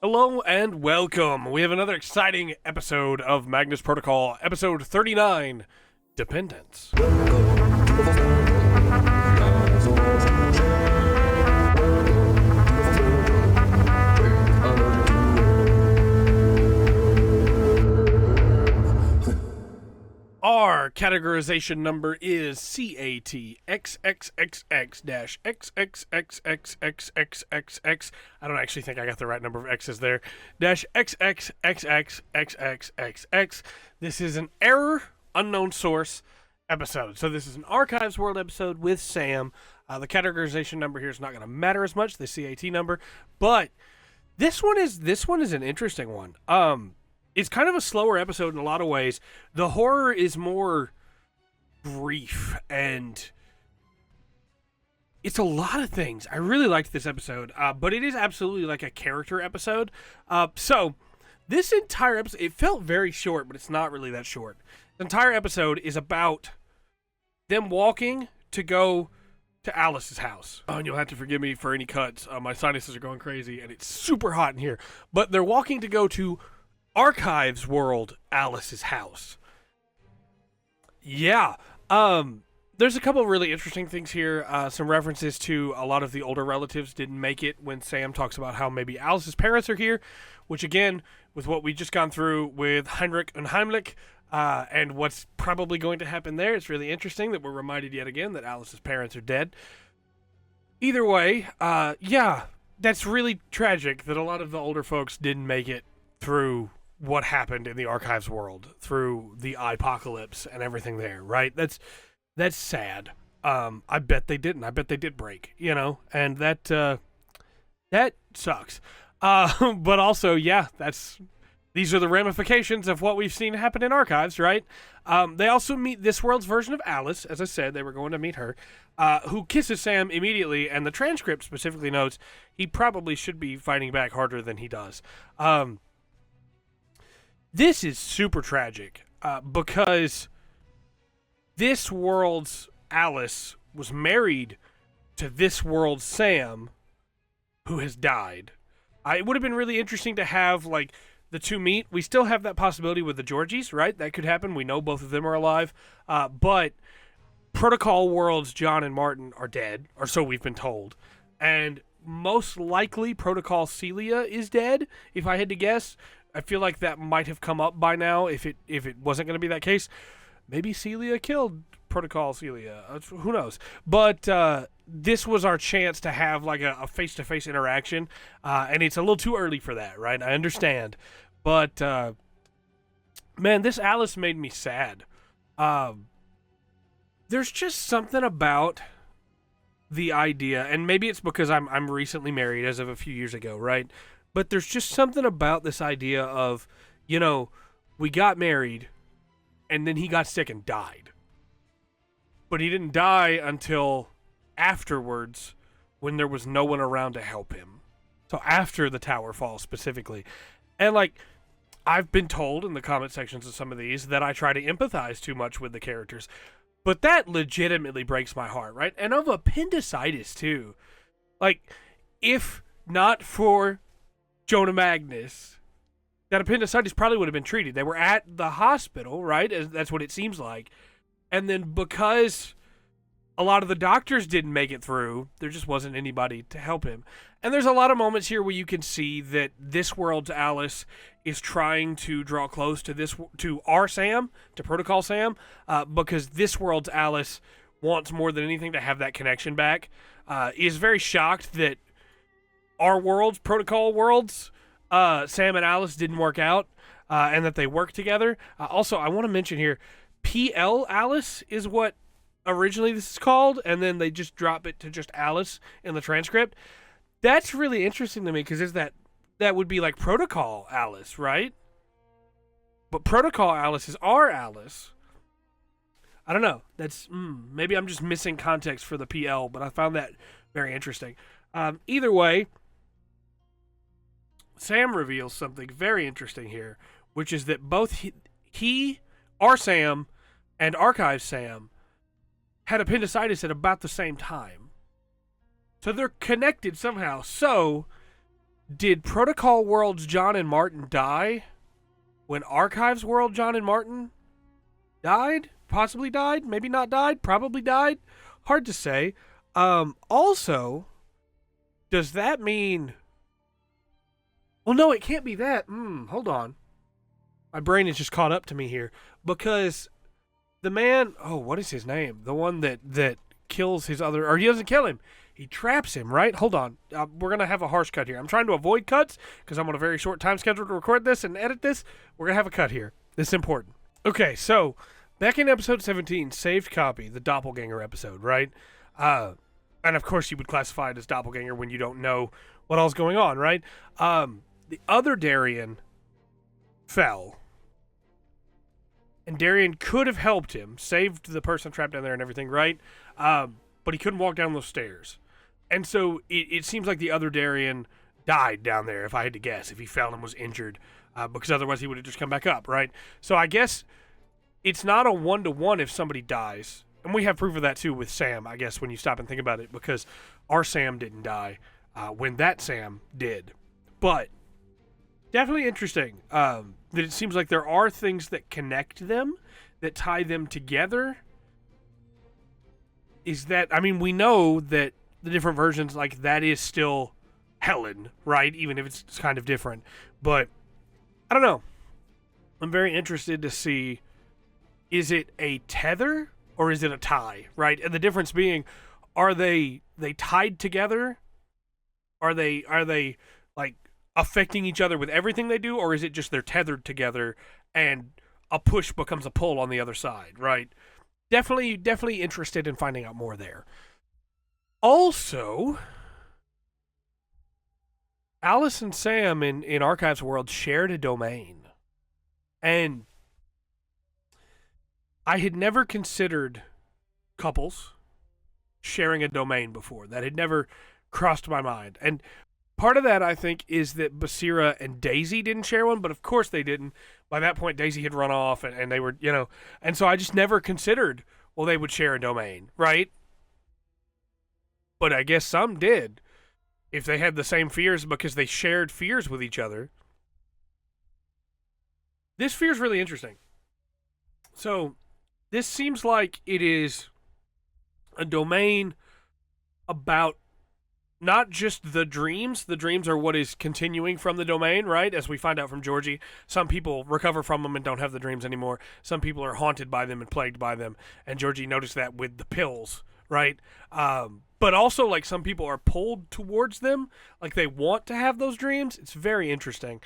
Hello and welcome. We have another exciting episode of Magnus Protocol, episode 39, Dependence. Our categorization number is CATXXXXX-XXXXXXXXX. I don't actually think I got the right number of X's there. Dash XXXXXXXX. This is an error, unknown source episode. So this is an Archives World episode with Sam. The categorization number here is not going to matter as much, the CAT number, but this one is an interesting one. It's kind of a slower episode in a lot of ways. The horror is more brief, and it's a lot of things. I really liked this episode, but it is absolutely like a character episode. So this entire episode, it felt very short, but it's not really that short. The entire episode is about them walking to go to Alice's house. Oh, and you'll have to forgive me for any cuts. My sinuses are going crazy, and it's super hot in here. But they're walking to go to Archives World, Alice's house. Yeah. There's a couple of really interesting things here. Some references to a lot of the older relatives didn't make it when Sam talks about how maybe Alice's parents are here, which again, with what we just gone through with Heinrich and Heimlich, and what's probably going to happen there, it's really interesting that we're reminded yet again that Alice's parents are dead. Either way, yeah, that's really tragic that a lot of the older folks didn't make it through what happened in the Archives world, through the apocalypse and everything there, right? That's sad. I bet they didn't. I bet they did break, and that sucks. But also, yeah, these are the ramifications of what we've seen happen in Archives, right? They also meet this world's version of Alice. As I said, they were going to meet her, who kisses Sam immediately, and the transcript specifically notes he probably should be fighting back harder than he does. This is super tragic because this world's Alice was married to this world's Sam, who has died. It would have been really interesting to have the two meet. We still have that possibility with the Georgies, right? That could happen. We know both of them are alive. But Protocol World's John and Martin are dead, or so we've been told. And most likely Protocol Celia is dead, if I had to guess. I feel like that might have come up by now if it wasn't going to be that case. Maybe Celia killed Protocol Celia. Who knows? But this was our chance to have a face-to-face interaction, and it's a little too early for that, right? I understand. But, man, this Alice made me sad. There's just something about the idea, and maybe it's because I'm recently married as of a few years ago, right? But there's just something about this idea of, we got married, and then he got sick and died. But he didn't die until afterwards, when there was no one around to help him. So after the tower fall, specifically. And, I've been told in the comment sections of some of these that I try to empathize too much with the characters. But that legitimately breaks my heart, right? And of appendicitis, too. If not for Jonah Magnus, that appendicitis probably would have been treated. They were at the hospital, right? That's what it seems like. And then because a lot of the doctors didn't make it through, there just wasn't anybody to help him. And there's a lot of moments here where you can see that this world's Alice is trying to draw close to our Sam, to Protocol Sam, because this world's Alice wants more than anything to have that connection back. Is very shocked that our worlds, Protocol worlds, Sam and Alice didn't work out, and that they worked together. Also, I want to mention here, PL Alice is what originally this is called, and then they just drop it to just Alice in the transcript. That's really interesting to me, because that would be like Protocol Alice, right? But Protocol Alice is our Alice. I don't know. That's maybe I'm just missing context for the PL, but I found that very interesting. Either way, Sam reveals something very interesting here, which is that both he, our Sam, and Archive Sam had appendicitis at about the same time. So they're connected somehow. So Did Protocol World's John and Martin die when Archives World John and Martin died? Possibly died? Maybe not died? Probably died? Hard to say. Also, does that mean... Well, no, it can't be that. Hold on. My brain is just caught up to me here. Because the man... Oh, what is his name? The one that kills his other... Or he doesn't kill him. He traps him, right? Hold on. We're going to have a harsh cut here. I'm trying to avoid cuts because I'm on a very short time schedule to record this and edit this. We're going to have a cut here. This is important. Okay, so back in episode 17, Saved Copy, the Doppelganger episode, right? And of course you would classify it as Doppelganger when you don't know what all's going on, right? The other Darien fell. And Darien could have helped him, saved the person trapped down there and everything, right? But he couldn't walk down those stairs. And so it seems like the other Darien died down there, if I had to guess, if he fell and was injured, because otherwise he would have just come back up, right? So I guess it's not a one-to-one if somebody dies. And we have proof of that, too, with Sam, I guess, when you stop and think about it, because our Sam didn't die when that Sam did. But definitely interesting that it seems like there are things that connect them, that tie them together. Is that, I mean, we know that the different versions, like, that is still Helen, right? Even if it's kind of different. But, I don't know. I'm very interested to see, is it a tether or is it a tie, right? And the difference being, are they tied together? Are they like, affecting each other with everything they do? Or is it just they're tethered together and a push becomes a pull on the other side, right? Definitely interested in finding out more there. Also, Alice and Sam in Archives World shared a domain. And I had never considered couples sharing a domain before. That had never crossed my mind. And part of that, I think, is that Basira and Daisy didn't share one, but of course they didn't. By that point, Daisy had run off, and they were, and so I just never considered, well, they would share a domain, right? But I guess some did. If they had the same fears because they shared fears with each other. This fear is really interesting. So, this seems like it is a domain about not just the dreams. The dreams are what is continuing from the domain, right? As we find out from Georgie, some people recover from them and don't have the dreams anymore. Some people are haunted by them and plagued by them. And Georgie noticed that with the pills, right? But also, like, some people are pulled towards them. Like, they want to have those dreams. It's very interesting.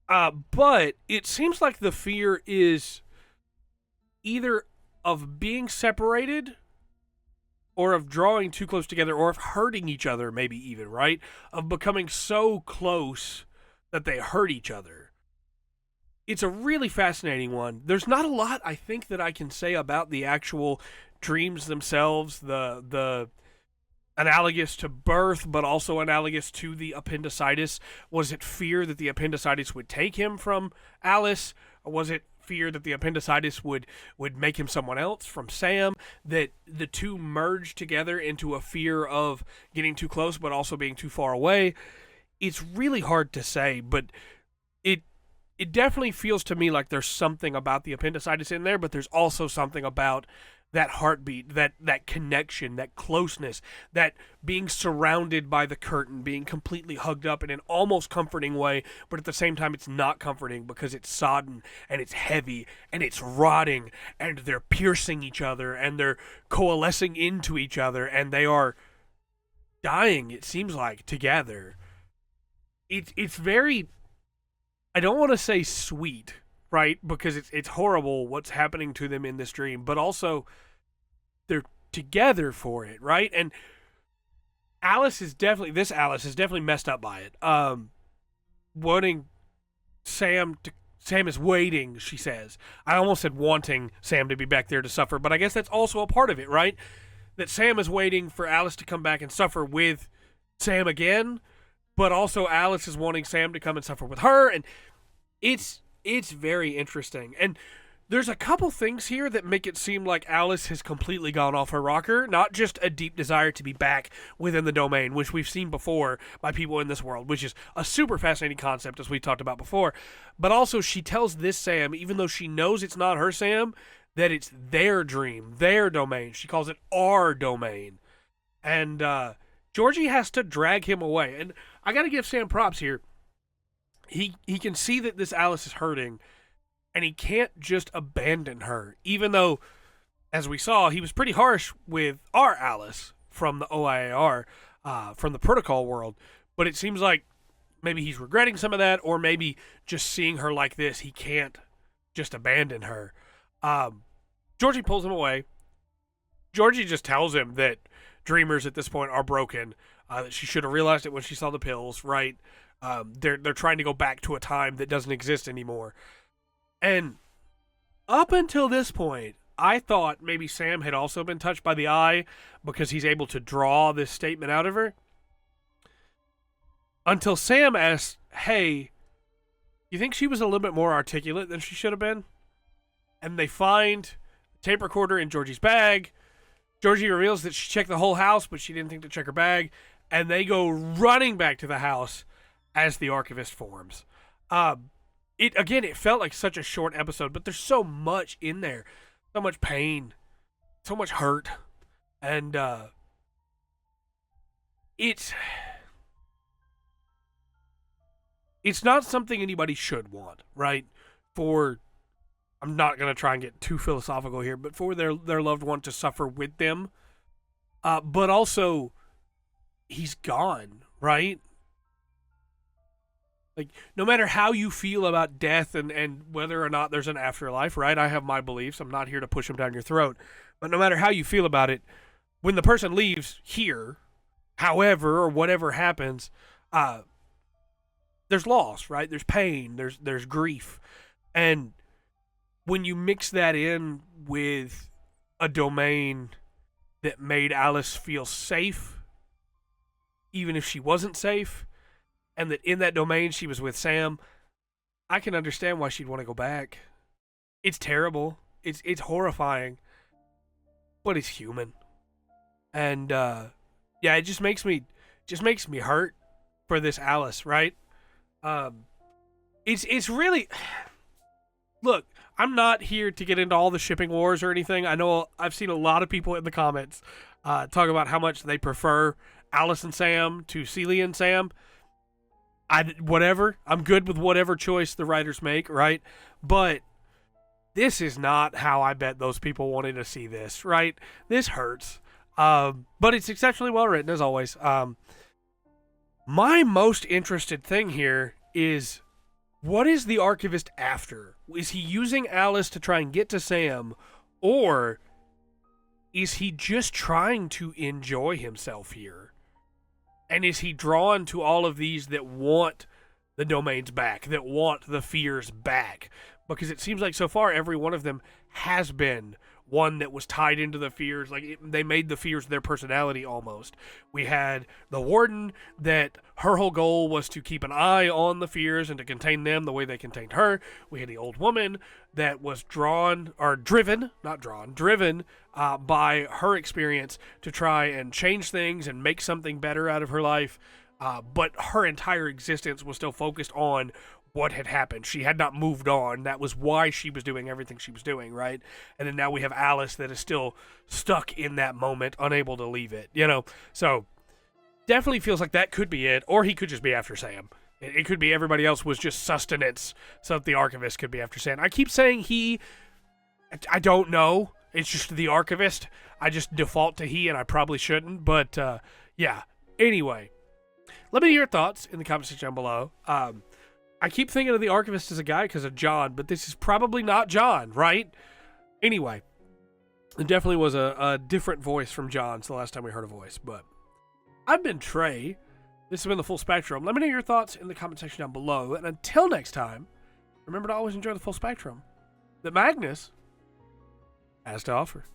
But it seems like the fear is either of being separated or of drawing too close together, or of hurting each other, maybe even, right? Of becoming so close that they hurt each other. It's a really fascinating one. There's not a lot, I think, that I can say about the actual dreams themselves, the analogous to birth, but also analogous to the appendicitis. Was it fear that the appendicitis would take him from Alice? Or was it fear that the appendicitis would make him someone else from Sam? That the two merged together into a fear of getting too close, but also being too far away? It's really hard to say, but it definitely feels to me like there's something about the appendicitis in there, but there's also something about that heartbeat, that connection, that closeness, that being surrounded by the curtain, being completely hugged up in an almost comforting way, but at the same time it's not comforting because it's sodden and it's heavy and it's rotting and they're piercing each other and they're coalescing into each other and they are dying, it seems like, together. It's very, I don't want to say sweet, right? Because it's horrible what's happening to them in this dream, but also they're together for it, right? And Alice is definitely messed up by it. Wanting Sam is waiting, she says. I almost said wanting Sam to be back there to suffer, but I guess that's also a part of it, right? That Sam is waiting for Alice to come back and suffer with Sam again, but also Alice is wanting Sam to come and suffer with her, and it's very interesting. And There's a couple things here that make it seem like Alice has completely gone off her rocker, not just a deep desire to be back within the domain, which we've seen before by people in this world, which is a super fascinating concept, as we talked about before, but also she tells this Sam, even though she knows it's not her Sam, that it's their dream, their domain. She calls it our domain. And Georgie has to drag him away. And I got to give Sam props here. He can see that this Alice is hurting, and he can't just abandon her, even though, as we saw, he was pretty harsh with our Alice from the OIAR, from the protocol world. But it seems like maybe he's regretting some of that, or maybe just seeing her like this, he can't just abandon her. Georgie pulls him away. Georgie just tells him that dreamers at this point are broken, that she should have realized it when she saw the pills, right? They're trying to go back to a time that doesn't exist anymore. And up until this point, I thought maybe Sam had also been touched by the eye because he's able to draw this statement out of her. Until Sam asks, hey, you think she was a little bit more articulate than she should have been? And they find the tape recorder in Georgie's bag. Georgie reveals that she checked the whole house, but she didn't think to check her bag. And they go running back to the house as the archivist forms. It felt like such a short episode, but there's so much in there. So much pain. So much hurt. And it's not something anybody should want, right? I'm not going to try and get too philosophical here, but for their loved one to suffer with them. But also, he's gone, right? Like, no matter how you feel about death and whether or not there's an afterlife, right? I have my beliefs. I'm not here to push them down your throat. But no matter how you feel about it, when the person leaves here, however or whatever happens, there's loss, right? There's pain. There's grief. And when you mix that in with a domain that made Alice feel safe, even if she wasn't safe, and that in that domain she was with Sam, I can understand why she'd want to go back. It's terrible. It's horrifying. But it's human. And it just makes me hurt for this Alice, right? It's really, look, I'm not here to get into all the shipping wars or anything. I know I've seen a lot of people in the comments talk about how much they prefer Alice and Sam to Celia and Sam. Whatever. I'm good with whatever choice the writers make, right? But this is not how I bet those people wanted to see this, right? This hurts. But it's exceptionally well written, as always. My most interested thing here is, what is the archivist after? Is he using Alice to try and get to Sam, or is he just trying to enjoy himself here? And is he drawn to all of these that want the domains back, that want the fears back? Because it seems like so far every one of them has been one that was tied into the fears. Like, they made the fears their personality almost. We had the warden that her whole goal was to keep an eye on the fears and to contain them the way they contained her. We had the old woman that was driven by her experience to try and change things and make something better out of her life. But her entire existence was still focused on what had happened. She had not moved on. That was why she was doing everything she was doing, right? And then now we have Alice that is still stuck in that moment, unable to leave it, So definitely feels like that could be it, or he could just be after Sam. It could be everybody else was just sustenance so that the archivist could be after Sam. I keep saying he. I don't know. It's just the archivist. I just default to he, and I probably shouldn't. But, yeah. Anyway, let me know your thoughts in the comment section down below. I keep thinking of the archivist as a guy because of John, but this is probably not John, right? Anyway, it definitely was a different voice from John's the last time we heard a voice. But I've been Trey. This has been The Full Spectrum. Let me know your thoughts in the comment section down below. And until next time, remember to always enjoy the full spectrum that Magnus has to offer.